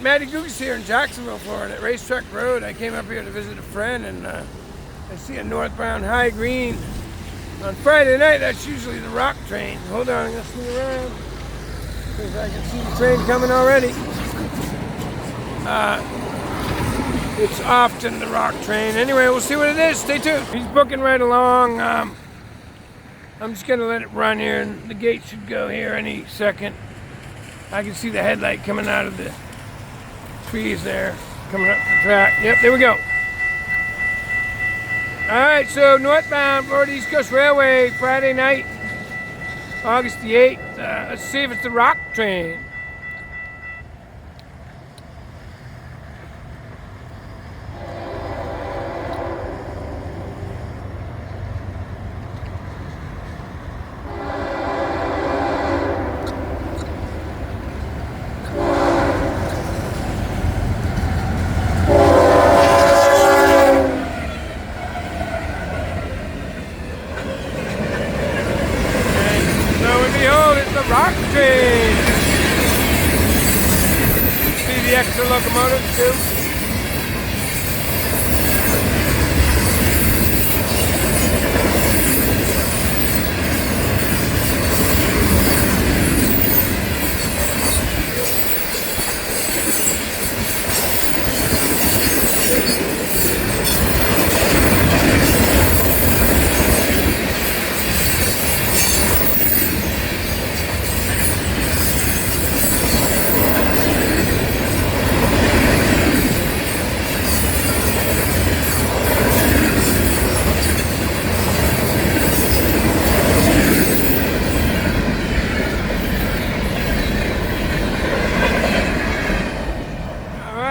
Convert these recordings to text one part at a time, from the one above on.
Matty Googus here in Jacksonville, Florida, at Racetrack Road. I came up here to visit a friend, and I see a northbound high green on Friday night. That's usually the rock train. Hold on, I'm gonna swing around because I can see the train coming already. It's often the rock train. Anyway, we'll see what it is. Stay tuned. He's booking right along. I'm just gonna let it run here, and the gate should go here any second. I can see the headlight coming out of the trees there, coming up the track. Yep, there we go. All right, so northbound Florida East Coast Railway, Friday night, August the 8th. Let's see if it's the rock train. Rock train. See the extra locomotives too.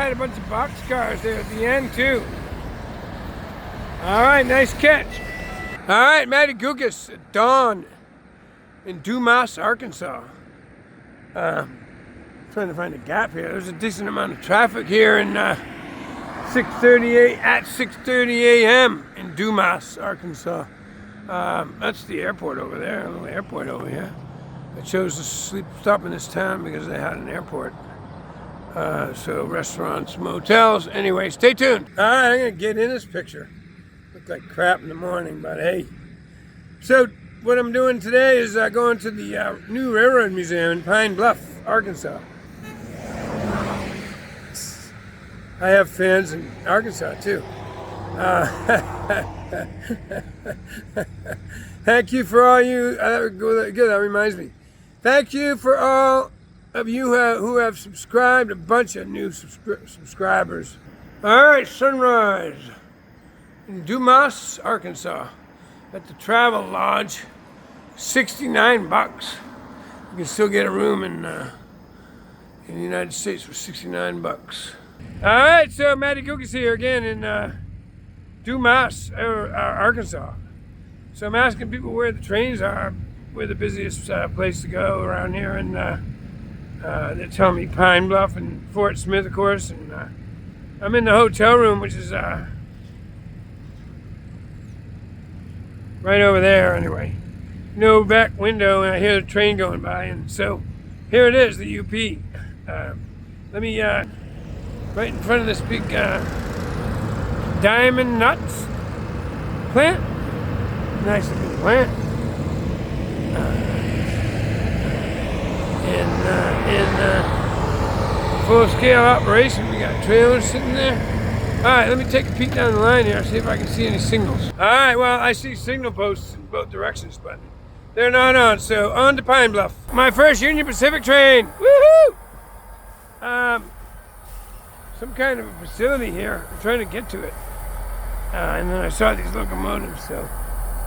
A bunch of boxcars there at the end too. All right, nice catch. All right, Matty Googus at dawn in Dumas, Arkansas. Trying to find a gap here. There's a decent amount of traffic here in 6:30 a.m. in Dumas, Arkansas. That's the airport over there, a little airport over here. I chose to stop in this town because they had an airport. So restaurants, motels. Anyway, stay tuned. All right, I'm gonna get in this picture. Looked like crap in the morning, but hey. So what I'm doing today is going to the new Railroad Museum in Pine Bluff, Arkansas. I have fans in Arkansas too. Thank you for all you. Good. That reminds me. Thank you for all of you who have subscribed, a bunch of new subscribers. All right, sunrise in Dumas, Arkansas, at the Travel Lodge. $69. You can still get a room in the United States for $69. All right, so Matty Googus here again in Dumas, Arkansas. So I'm asking people where the trains are, where the busiest place to go around here, and they're telling me Pine Bluff and Fort Smith, of course, and I'm in the hotel room, which is right over there anyway. No back window, and I hear the train going by, and so here it is, the UP. Let me, right in front of this big diamond nuts plant. Nice looking plant. In full-scale operation. We got trailers sitting there. All right, let me take a peek down the line here, see if I can see any signals. All right, well, I see signal posts in both directions, but they're not on, so on to Pine Bluff. My first Union Pacific train, woohoo! Some kind of a facility here. I'm trying to get to it. And then I saw these locomotives, so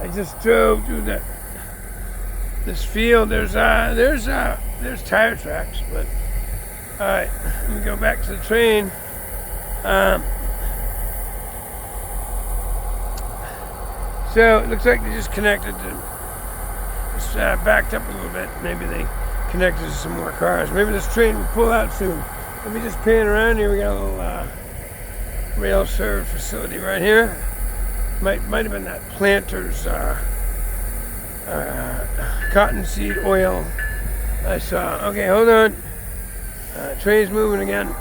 I just drove through this field. There's tire tracks, but all right, let me go back to the train. So it looks like they just connected to, just backed up a little bit. Maybe they connected to some more cars. Maybe this train will pull out soon. Let me just pan around here. We got a little rail served facility right here. Might have been that Planters cottonseed oil I saw. Okay, hold on. Train's moving again.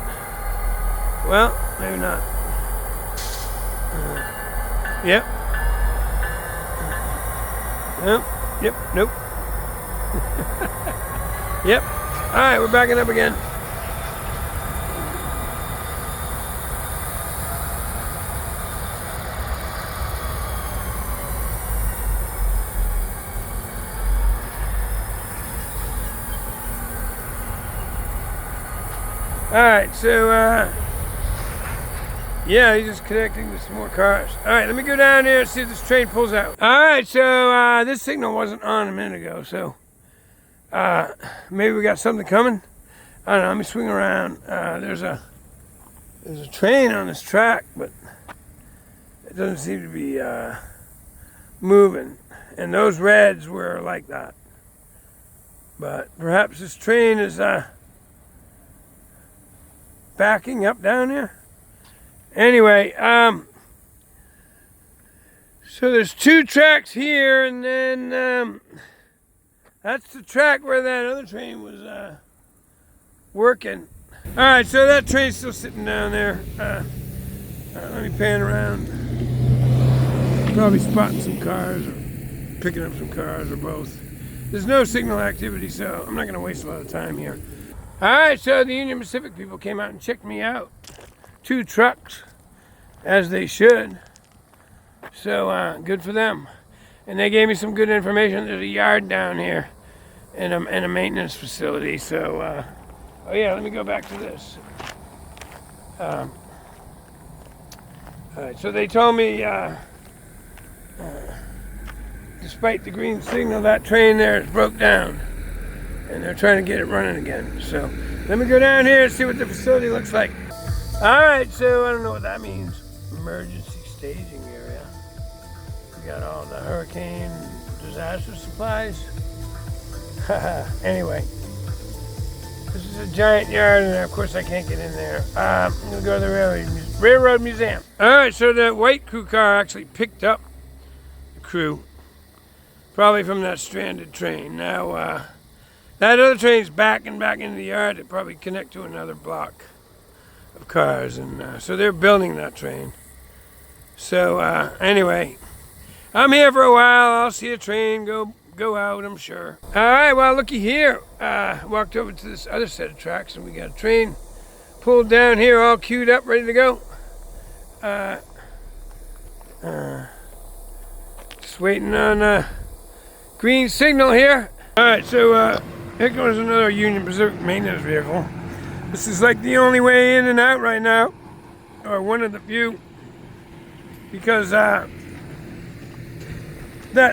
Well, maybe not. Yep. Nope. Yep. Nope. Yep. All right, we're backing up again. All right, so yeah, he's just connecting to some more cars. All right, let me go down there and see if this train pulls out. All right, so this signal wasn't on a minute ago, so maybe we got something coming. I don't know. Let me swing around. There's a train on this track, but it doesn't seem to be moving. And those reds were like that. But perhaps this train is backing up down there. Anyway, so there's two tracks here, and then that's the track where that other train was working. All right, so that train's still sitting down there. Let me pan around. Probably spotting some cars or picking up some cars or both. There's no signal activity, so I'm not going to waste a lot of time here. All right, so the Union Pacific people came out and checked me out. 2 trucks, as they should. So good for them. And they gave me some good information. There's a yard down here and a maintenance facility. So, oh yeah, let me go back to this. All right, so they told me, despite the green signal, that train there is broke down. And they're trying to get it running again. So let me go down here and see what the facility looks like. All right, so I don't know what that means. Emergency staging area. We got all the hurricane disaster supplies. Anyway, this is a giant yard, and of course I can't get in there. I'm gonna go to the railroad museum. All right, so the white crew car actually picked up the crew, probably from that stranded train. Now, that other train's backing back into the yard to probably connect to another block of cars, and so they're building that train. So anyway, I'm here for a while. I'll see a train go out, I'm sure. All right, well, looky here. Walked over to this other set of tracks, and we got a train pulled down here, all queued up, ready to go. Just waiting on green signal here. All right, so here goes another Union Pacific maintenance vehicle. This is like the only way in and out right now, or one of the few, because that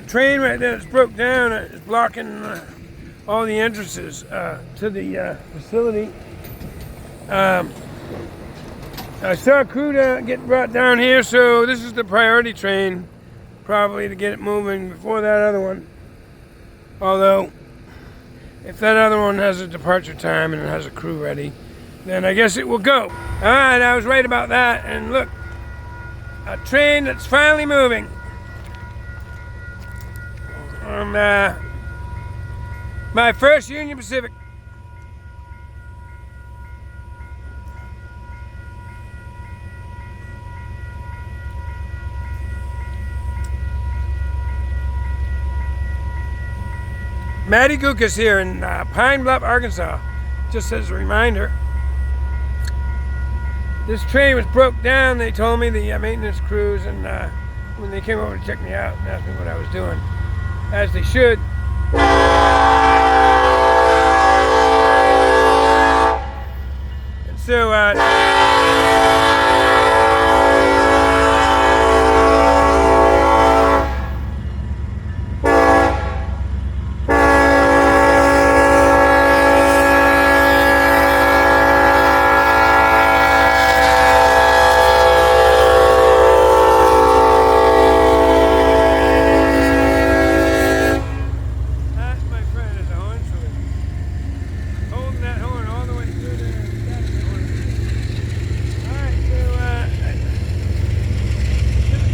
train right there that's broke down is blocking all the entrances to the facility. I saw a crew get brought down here, so this is the priority train, probably to get it moving before that other one. Although, if that other one has a departure time and it has a crew ready, then I guess it will go. All right, I was right about that. And look, a train that's finally moving. On my first Union Pacific. Matty Gukas here in Pine Bluff, Arkansas. Just as a reminder, this train was broke down, they told me, the maintenance crews, and when they came over to check me out and asked me what I was doing, as they should. And so,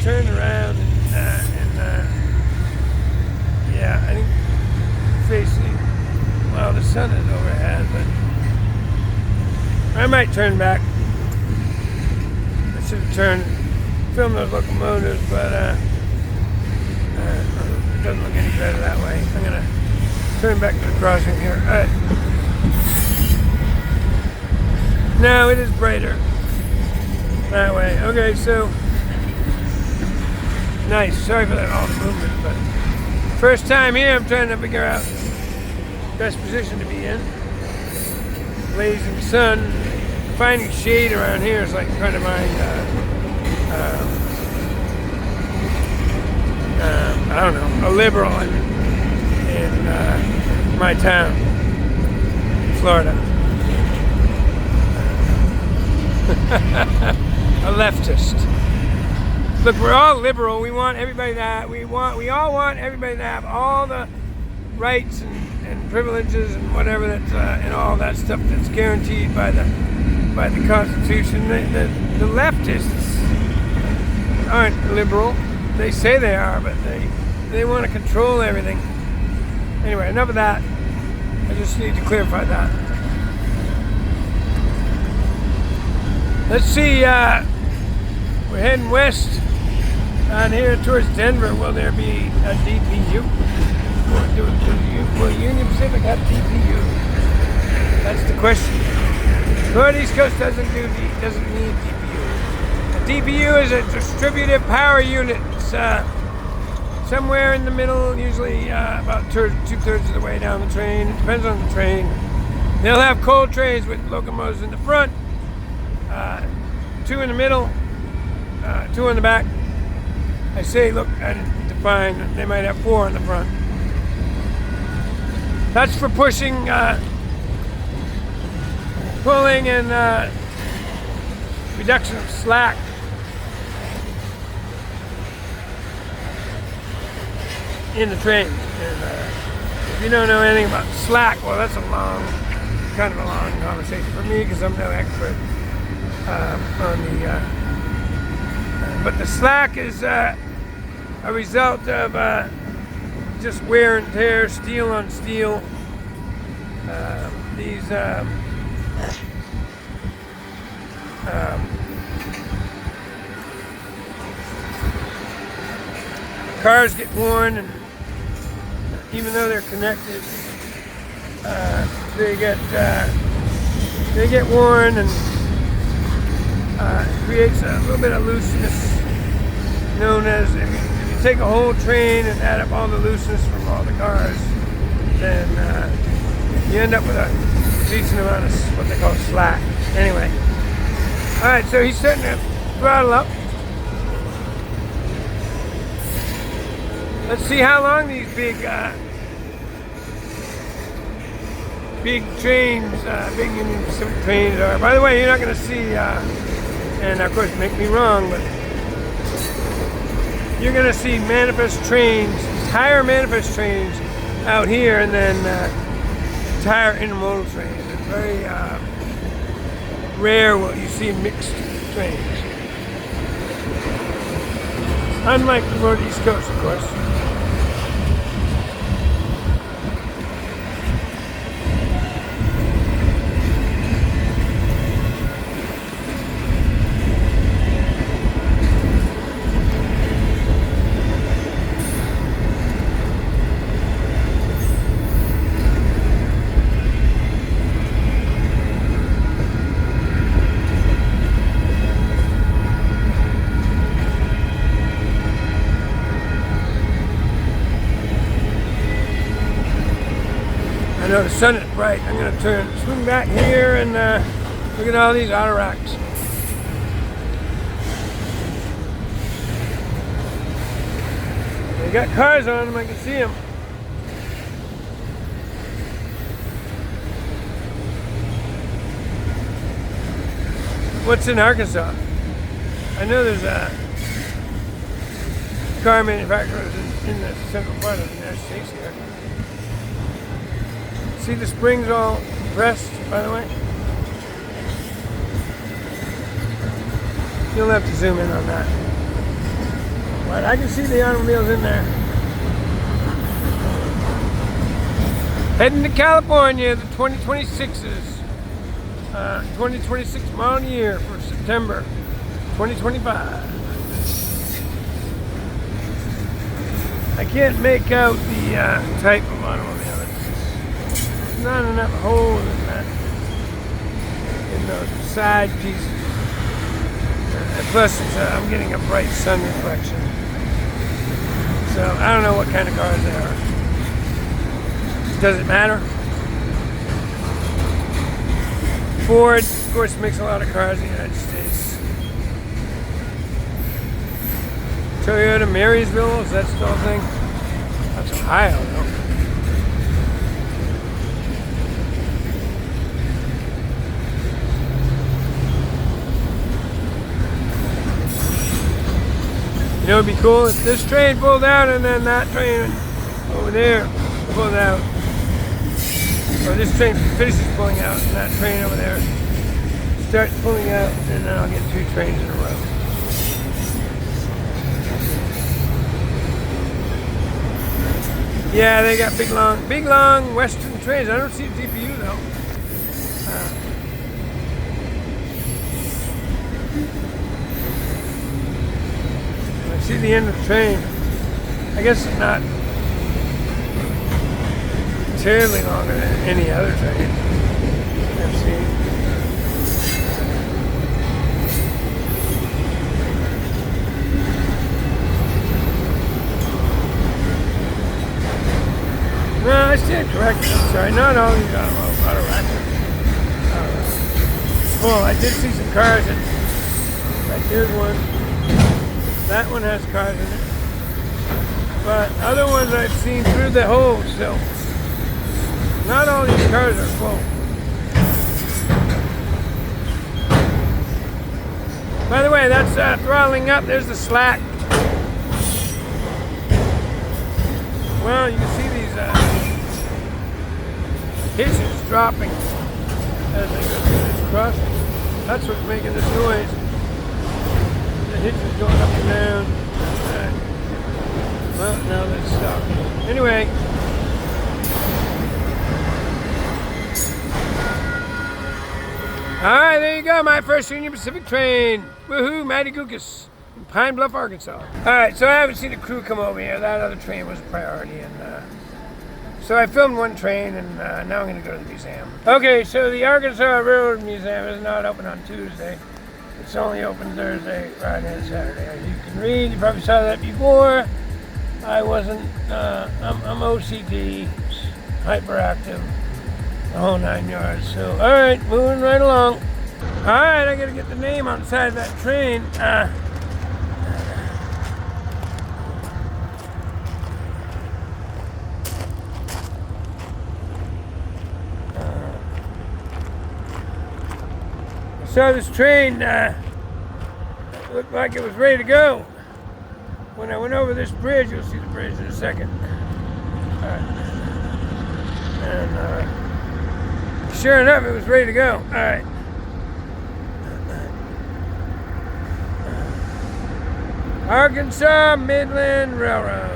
turned around and yeah, I think facing, well, the sun is overhead, but I might turn back. should have turned, filmed those locomotives, but it doesn't look any better that way. I'm gonna turn back to the crossing here. All right. No, it is brighter that way. Okay, so nice. Sorry for that all the movement, but first time here, I'm trying to figure out best position to be in. Blazing sun, finding shade around here is like trying to find I don't know, a liberal in my town, Florida. A leftist. Look, we're all liberal. We want everybody to have, we all want everybody to have all the rights and privileges and whatever that's and all that stuff that's guaranteed by the Constitution. The leftists aren't liberal. They say they are, but they want to control everything. Anyway, enough of that. I just need to clarify that. Let's see. We're heading west on here towards Denver. Will there be a DPU? Will Union Pacific have DPU? That's the question. Florida East Coast doesn't need DPU. A DPU is a distributive power unit. It's somewhere in the middle, usually about 2/3 of the way down the train. It depends on the train. They'll have coal trains with locomotives in the front, 2 in the middle, 2 on the back. I say, look, I didn't define, they might have 4 in the front. That's for pushing, pulling and reduction of slack. In the train. And if you don't know anything about slack, well, that's kind of a long conversation for me because I'm no expert on the. But the slack is a result of just wear and tear, steel on steel. These cars get worn, and even though they're connected, they get worn, and it creates a little bit of looseness, known as if you take a whole train and add up all the looseness from all the cars, then you end up with a decent amount of what they call slack. Anyway, all right, so he's starting to throttle up. Let's see how long these big trains, big Union Pacific trains are. By the way, you're not going to see, and of course, make me wrong, but you're going to see manifest trains, entire manifest trains out here, and then entire intermodal trains. It's very rare what you see mixed trains. Unlike the Florida East Coast, of course. I know the sun is bright. I'm going to swing back here and look at all these auto racks. They got cars on them, I can see them. What's in Arkansas? I know there's a car manufacturer in the central part of the United States here. See the springs all pressed, by the way? You'll have to zoom in on that. But I can see the automobiles in there. Heading to California, the 2026s. 2026 model year for September 2025. I can't make out the type of automobile. There's not enough holes in that, in those side pieces. And plus, I'm getting a bright sun reflection. So I don't know what kind of cars they are. Does it matter? Ford, of course, makes a lot of cars in the United States. Toyota Marysville, is that still a thing? That's Ohio, though. You know, it'd be cool if this train pulled out and then that train over there pulled out. Or this train finishes pulling out and that train over there starts pulling out, and then I'll get 2 trains in a row. Yeah, they got big long western trains. I don't see a DPU though. I see the end of the train. I guess it's not terribly longer than any other train I've seen. No, I stand corrected. I'm sorry. Not all these auto racks. Well, I did see some cars in. Like here's one. That one has cars in it. But other ones I've seen through the hole still. Not all these cars are full. By the way, that's throttling up. There's the slack. Well, you can see these hitches dropping as they go through this crossing. That's what's making this noise. The hitches going up and down. Well, now that's stopped. Anyway. Alright, there you go, my first Union Pacific train. Woohoo, Matty Gookus in Pine Bluff, Arkansas. Alright, so I haven't seen a crew come over here. That other train was a priority. And so I filmed one train, and now I'm going to go to the museum. Okay, so the Arkansas Railroad Museum is not open on Tuesday. It's only open Thursday, Friday, and Saturday. As you can read, you probably saw that before. I wasn't, I'm OCD, hyperactive. The whole 9 yards. So, all right, moving right along. All right, I gotta get the name on the side of that train. I saw this train looked like it was ready to go. When I went over this bridge, you'll see the bridge in a second. All right. And sure enough, it was ready to go. All right. Arkansas Midland Railroad.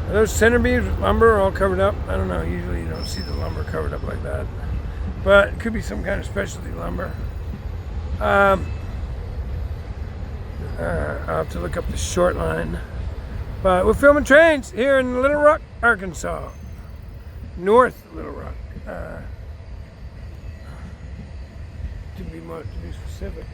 Are those center beams with lumber all covered up? I don't know. Usually you don't see the lumber covered up like that. But it could be some kind of specialty lumber. I'll have to look up the short line. But we're filming trains here in Little Rock, Arkansas. North Little Rock. To be specific.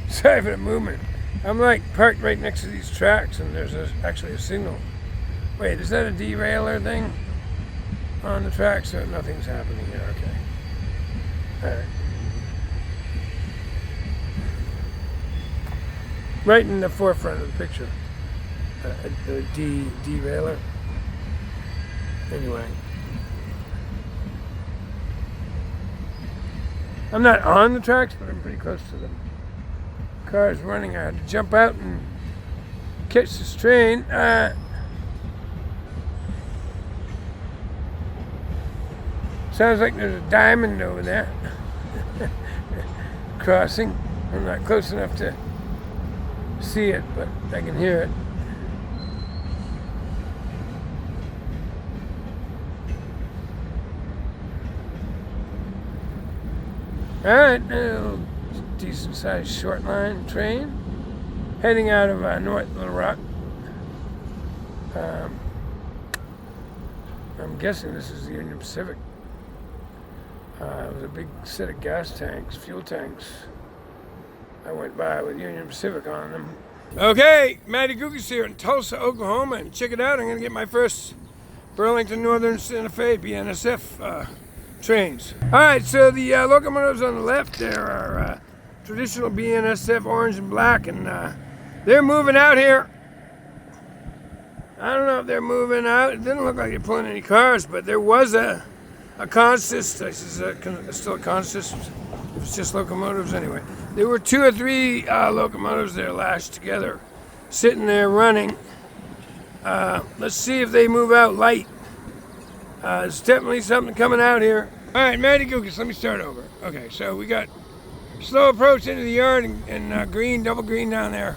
Sorry for the movement. I'm like parked right next to these tracks, and there's actually a signal. Wait, is that a derailer thing on the tracks? So nothing's happening here. Okay. All right. Right in the forefront of the picture. The derailer. Anyway. I'm not on the tracks, but I'm pretty close to them. Car's running. I had to jump out and catch this train. Sounds like there's a diamond over there. Crossing. I'm not close enough to see it, but I can hear it. All right, a decent sized short line train heading out of North Little Rock. I'm guessing this is the Union Pacific. It was a big set of gas tanks, fuel tanks. I went by with Union Pacific on them. Okay, Matty Gugas here in Tulsa, Oklahoma, and check it out. I'm gonna get my first Burlington Northern Santa Fe BNSF trains. All right, so the locomotives on the left there are traditional BNSF orange and black, and they're moving out here. I don't know if they're moving out. It didn't look like they're pulling any cars, but there was a consist. This is still a consist. It's just locomotives anyway. There were 2 or 3 locomotives there lashed together, sitting there running. Let's see if they move out light. There's definitely something coming out here. All right, Matty Gugas, let me start over. Okay, so we got slow approach into the yard and green, double green down there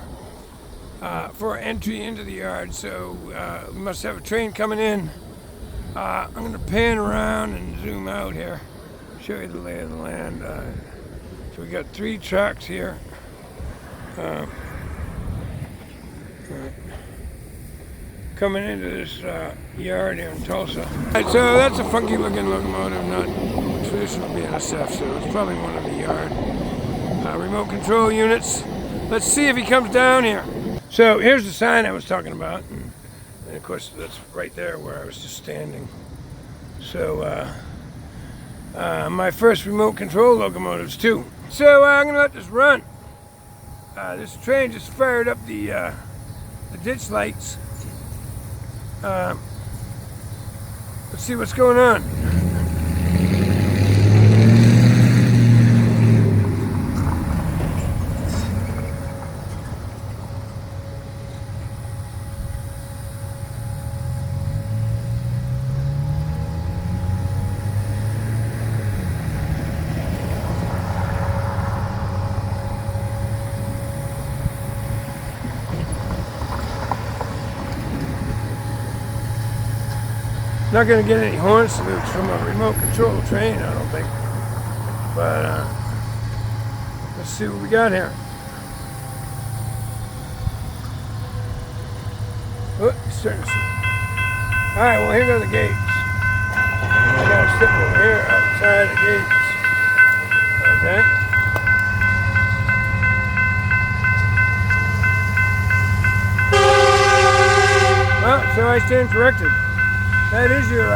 for entry into the yard. So we must have a train coming in. I'm going to pan around and zoom out here, show you the lay of the land. So we got 3 tracks here. Coming into this yard here in Tulsa. Right, so that's a funky looking locomotive, not traditional BNSF, so it's probably one of the yard remote control units. Let's see if he comes down here. So here's the sign I was talking about, and of course that's right there where I was just standing. So my first remote control locomotives too. So I'm gonna let this run. This train just fired up the ditch lights. Let's see what's going on. Not going to get any horn salutes from a remote control train, I don't think. But let's see what we got here. Oh, it's starting to see. All right, well, here go the gates. I got to step over here outside the gates. Okay. Well, so I stand corrected. That is your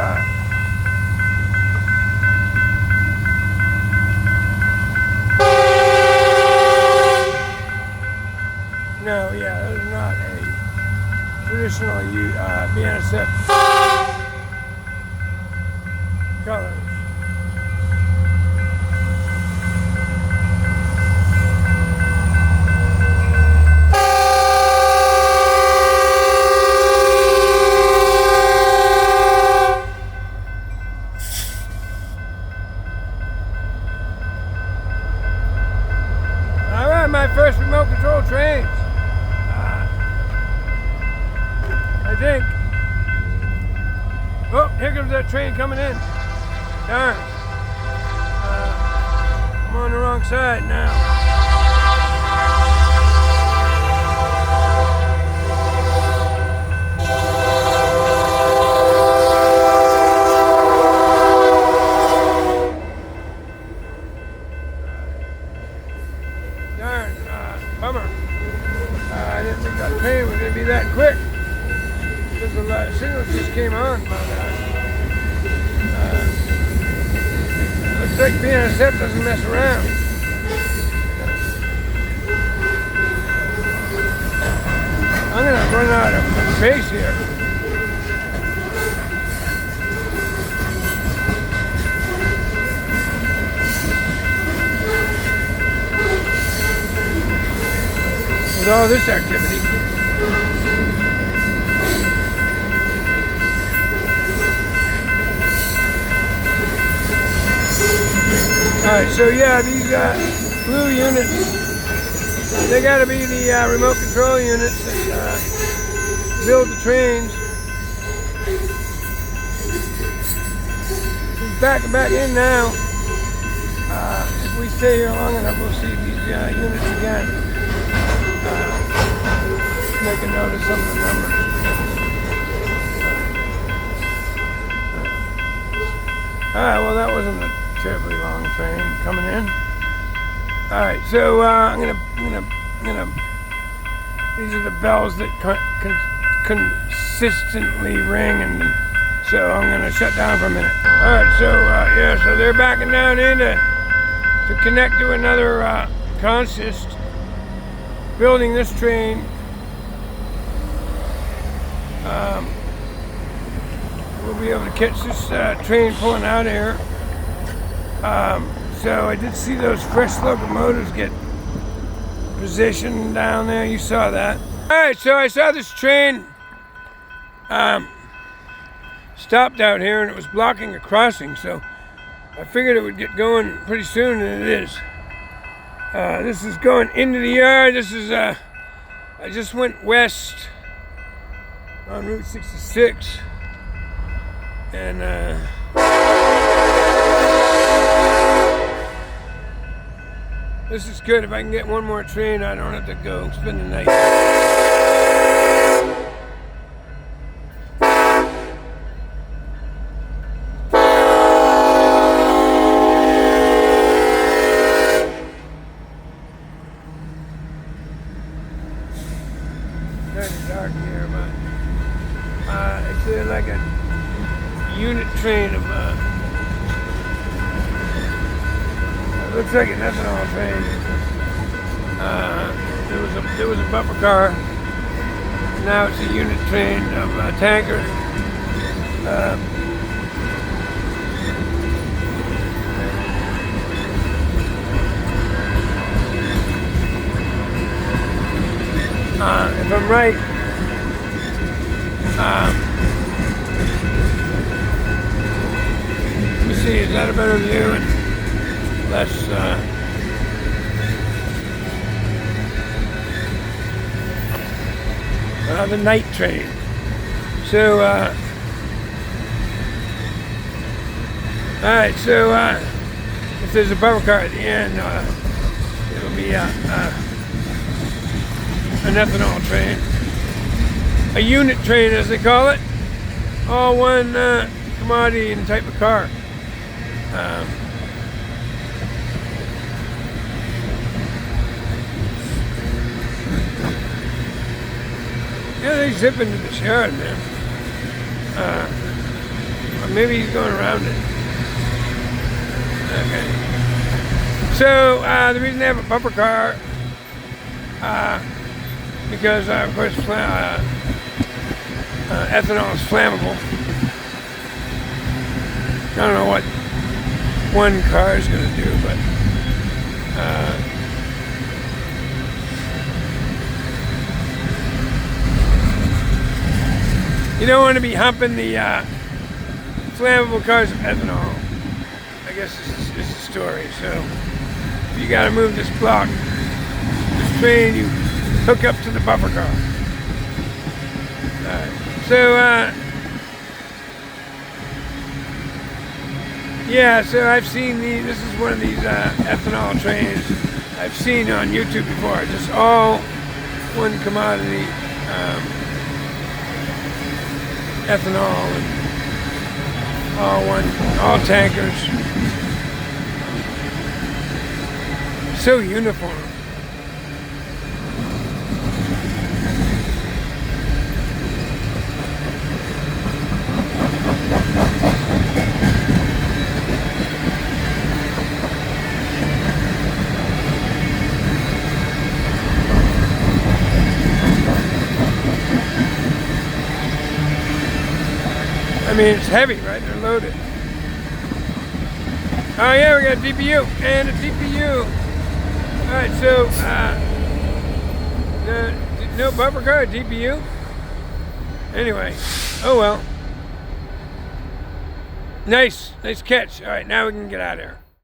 no, yeah, that is not a traditional BNSF colors. My first remote control trains. I think. Oh, here comes that train coming in. Darn. I'm on the wrong side now. Bummer. I didn't think that train was going to be that quick because the signals just came on. But looks like BNSF doesn't mess around. I'm going to run out of space here. With all this activity. Alright, so yeah, these blue units, they gotta be the remote control units that build the trains. He's backing back in now. If we stay here long enough, we'll see these units again. Make a note of some of the numbers. Alright, well that wasn't a terribly long train coming in. Alright, so I'm gonna. These are the bells that consistently ring, and so I'm gonna shut down for a minute. Alright, so yeah, so they're backing down in to connect to another consist, building this train. We'll be able to catch this train pulling out of here. So I did see those fresh locomotives get positioned down there. You saw that. Alright, so I saw this train stopped out here and it was blocking a crossing, so I figured it would get going pretty soon, and it is. This is going into the yard. This is I just went west on Route 66, and this is good. If I can get one more train, I don't have to go spend the night. Kind of dark here, but it's like a unit train of looks like an ethanol train. There was a bumper car. Now it's a unit train of tankers. If I'm right, let me see, is that a better view and less the night train. So alright, so if there's a bumper car at the end, it'll be an ethanol train, a unit train as they call it, all one commodity and type of car. Yeah, they zip into this yard, man. Or maybe he's going around it. Okay. So the reason they have a bumper car, because of course ethanol is flammable. I don't know what one car is going to do, but you don't want to be humping the flammable cars of ethanol. I guess this is the story. So if you got to move this block, this train, you hook up to the bumper car. So yeah, so I've seen this is one of these ethanol trains I've seen on YouTube before. Just all one commodity, ethanol, and all tankers. So uniform. I mean, it's heavy, right? They're loaded. Oh yeah, we got a DPU and a TPU. All right, so no bumper car, DPU. Anyway, oh well. Nice catch. All right, now we can get out of here.